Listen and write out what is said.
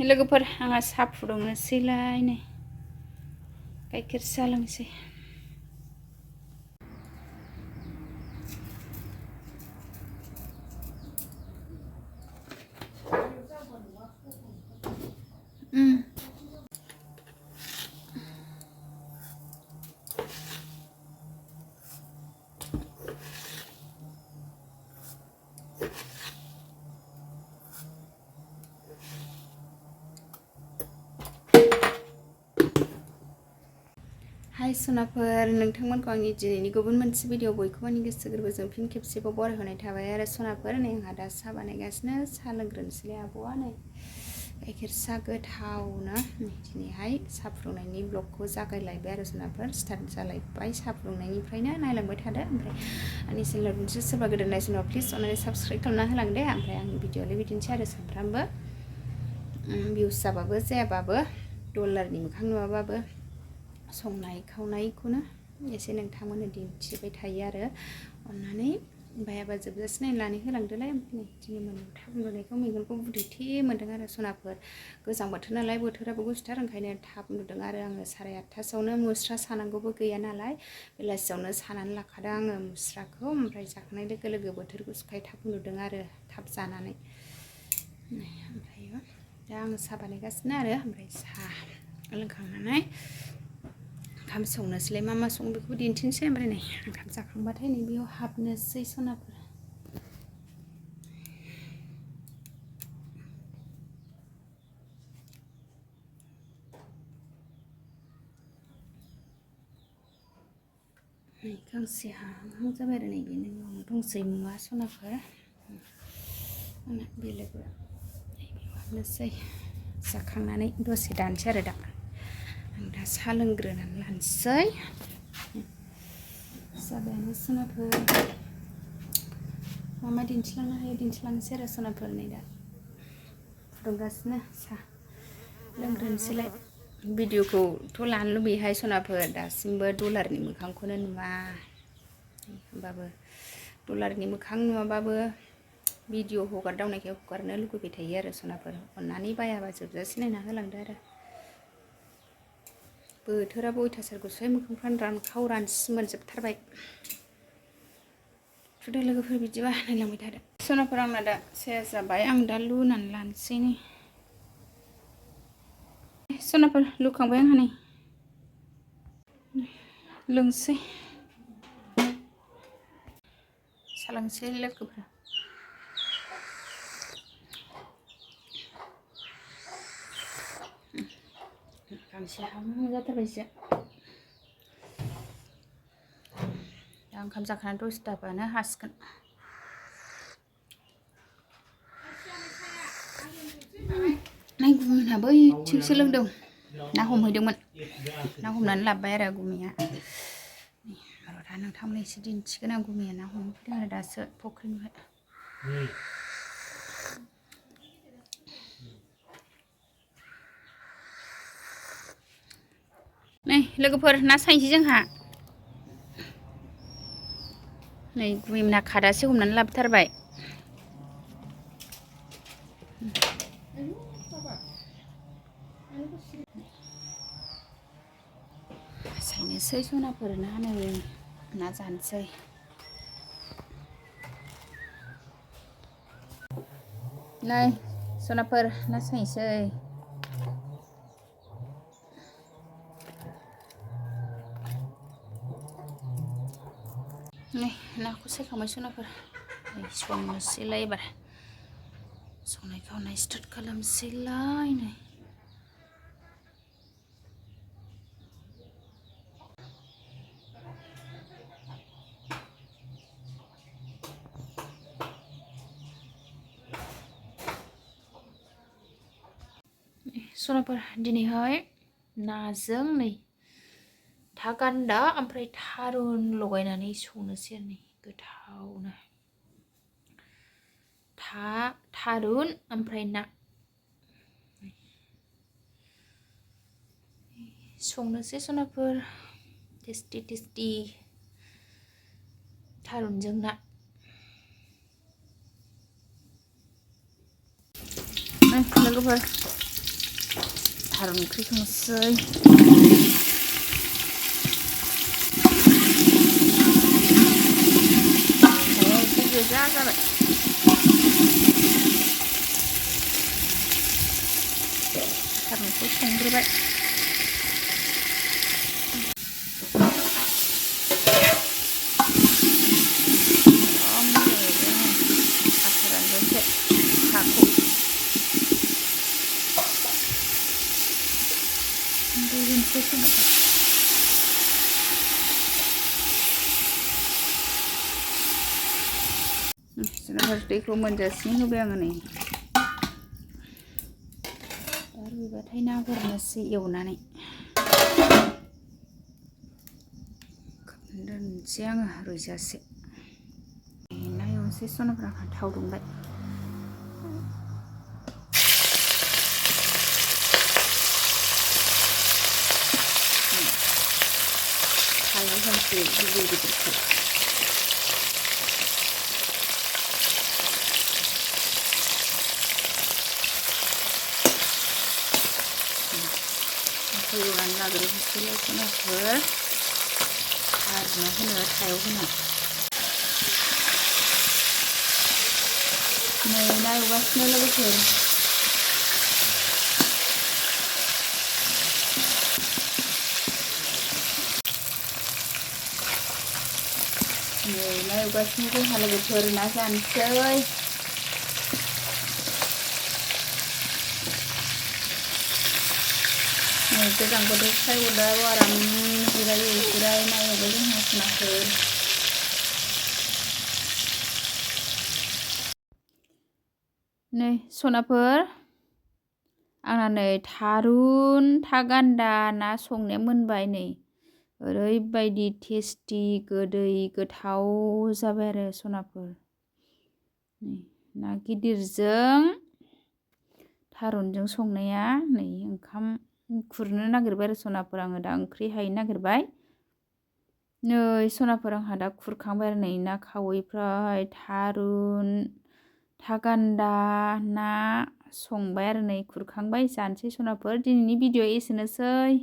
लोगोफोर आंहा साहा फुदुंनोसैलाय नै गाइखेर साहा लोंसै हाय सनाफोर नोंथांमोनखौ आंनि दिनैनि गुबुन मोनसे भिडिअ बयखौबो आंनि गोसो गोरबोजों फिन खेबसेबाव बरायहोनाय थाबाय आरो सनाफोर नै आंहा दा साहा बानायगासिनो साहा लोंग्रोनोसैलाय आब'आ नै गाइखेर साहा गोथावनो दिनैहाय साहा फुदुंनायनि ब्लगखौ जागायलायबाय आरो सनाफोर स्टार्ट जालायबाय साहा फुदुंनायनिफ्रायनो नायलांबाय थादो ओमफ्राय आंनि चेनेलाव मोनसे सोरबा गोदान नायसनबा प्लिज अननानै साबस्क्राइब खालामना होलांदे ओमफ्राय आंनि भिडिअआलाय बिदिनोसै आरो सानफ्रामबो भिउस जाबाबो जायाबाबो डलारनि मोखां नुवाबाबो संनाय खावनायखौनो एसे नोंथांमोननो दिन्थिबाय थायो आरो अननानै बायाबा जोबजासे नायनानै होलांदोलाय ओमफ्राय दिनै मोनायाव थाब उन्दुनायखौ मेगनखौ बुदेथे मोन्दों आरो सनाफोर गोजां बोथोर नालाय बोथोराबो गुसुथार ओंखायनो थाब उन्दुदों आरो आङो 8:30 मुस्रा सानांगौबो गैया नालाय बेलासियावनो सानानै लाखादों आङो मुस्राखौ ओमफ्राय जाखांनाय लोगो लोगो बोथोर गुसुखाय थाब उन्दुदों आरो थाब जानानै ओमफ्राय दा आङो साहा बानायगासिनो आरो ओमफ्राय साहा लोंखांनानै ओंखाम संनोसैलाय मा सङो बेखौ दिन्थिनोसै ओमफ्राय नै ओंखाम जाखांबाथाय नै बेयाव हाबनोसै सनाफोर नै गांसे हाहां जाबाय आरो नैबे नोंनाव दंसै मुवा सनाफोर आंना बेलेगबो नैबेयाव हाबनोसै जाखांनानै दसे दानोसै आरो दा आं दा साहा लोंग्रोनानै लानोसै जाबायानो सनाफोर मा दिन्थिलांनो हायो दिन्थिलांनोसै आरो सनाफोर नै दा फुदुंगासिनो साहा लोंग्रोनोसैलाय भिडिअखौथ' लानो लुबैयोहाय सनाफोर दासिमबो डलारनि मोखांखौनो नुवा होमबाबो डलारनि मोखां नुवाबाबो भिडिअ हगारदावनायखाय हगारनो लुगैबाय थायो आरो सनाफोर अननानै बायाबा जोबजासे नायना होलांदो आरो बोथोराबो अयथासार गुसुहाय मोखांफ्रानो रानखाव रानसि मोनजोबथारबाय थुदो लोगोफोर बिदिबा नायलांबाय थादो सनाफोर आंना दा साया जाबाय आं दा लुनानै लानोसै नै सनाफोर लुखांबाय आंहा नै लोंसै सालांसै लोगोफोर गांसे हाहां जाथारबायसो दा ओंखाम जाखांनानै दसे थाबानो हासिगोन नाय गुमैना बैथिंसो लोंदों ना हमहैदोंमोन ना हमनानै लाबोबाय आरो गुमैया र' दा नोंथांमोन एसे दिन्थिगोन आं गुमैया ना हमफैदों आरो दासो फुख्रिनिफ्राय नै लोगोफोर ना सायनोसै जोंहा नै गुमैमोनहा खादासे हमनानै लाबोथारबाय सायनोसै सनाफोर ना नै ना जानोसै नै सनाफोर ना सायनोसै नै नाखौ सायखांबाय सनाफोर नै संनोसैलाय एबार संनाय खावनाय स्टार्ट खालामसैलाय नै सनाफोर दिनैहाय नाजों नै था गान्दा ओमफ्राय थारुन लगायनानै संनोसै आरो नै गोथावनो थारुन ओमफ्राय ना संनोसै सनाफोर टेस्टि थारुनजों ना लोगोफोर थारुन ओंख्रि संसै। एसे गोजा जाबाय। थारुनखौ संग्रोबाय। साखौ दैजोंसो सोनाबा दैखौ मोनजासिम होबाय आङो नै। दा रुइबाथाय ना हरनोसै एवनानै दोनसै आङो रुइजासे। ना एवनोसै सनाफोरा थाव दुंबाय। सायाव होनसै गिदिर गिदिरखौ। एवनानै लाग्रोनोसैलाय सनाफोर गारना होनो सायाव होना। नै ना एवगासिनो लोगोफोर। नै ना एवगासिनो जोंहा लोगोफोर ना जानोसै। नै गोजां बोथोरखाय अरदाबाव आराम जिराय ना एवबाय जोंहा सनाफोर। नै सनाफोर आंना नै थारुन था गान्दा ना संनाया मोनबाय नै। ओरैबायदि टेस्टि गोदै गोथाव जाबाय आरो सनाफोर। नै ना गिदिरजों थारुनजों संनाया नै ओंखाम खुरनो नागिरबाय आरो सनाफोर। आङो दा ओंख्रि हायनो नागिरबाय। नै सनाफोर आंहा दा खुरखांबाय आरो नै ना खावैफ्राय थारुन था गान्दा ना संबाय आरो नै खुरखांबाय। जानोसै सनाफोर। दिनैनि भिडिअ' एसेनोसै।